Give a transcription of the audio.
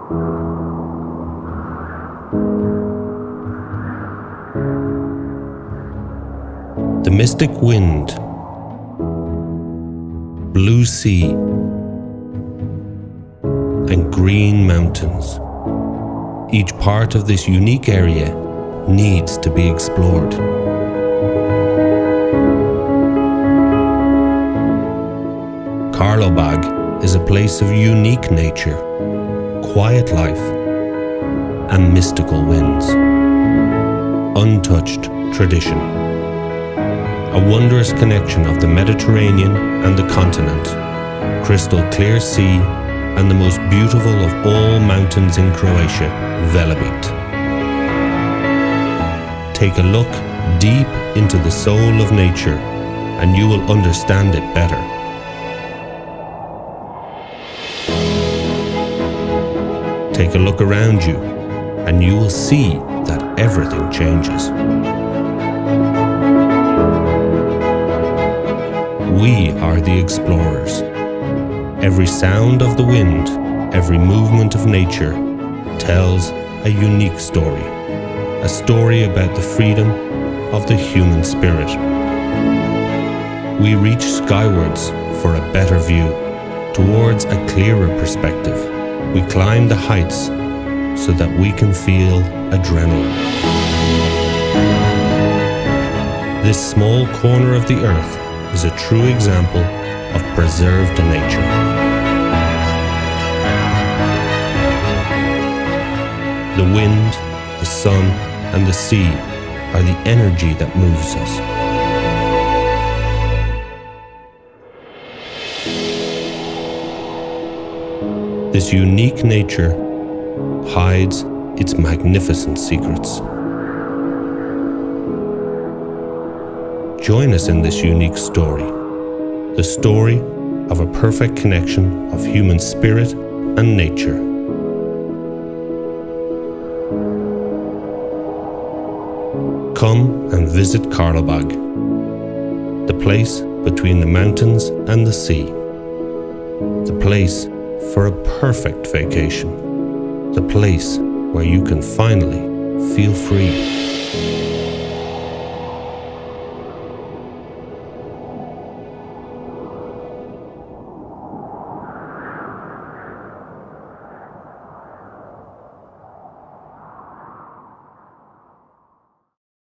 The mystic wind, blue sea, and green mountains. Each part of this unique area needs to be explored. Karlobag is a place of unique nature, quiet life, and mystical winds. Untouched tradition. A wondrous connection of the Mediterranean and the continent, crystal clear sea, and the most beautiful of all mountains in Croatia, Velebit. Take a look deep into the soul of nature, and you will understand it better. Take a look around you, and you will see that everything changes. We are the explorers. Every sound of the wind, every movement of nature tells a unique story. A story about the freedom of the human spirit. We reach skywards for a better view, towards a clearer perspective. We climb the heights so that we can feel adrenaline. This small corner of the earth is a true example of preserved nature. The wind, the sun, and the sea are the energy that moves us. This unique nature hides its magnificent secrets. Join us in this unique story, the story of a perfect connection of human spirit and nature. Come and visit Karlobag, the place between the mountains and the sea, the place for a perfect vacation, the place where you can finally feel free.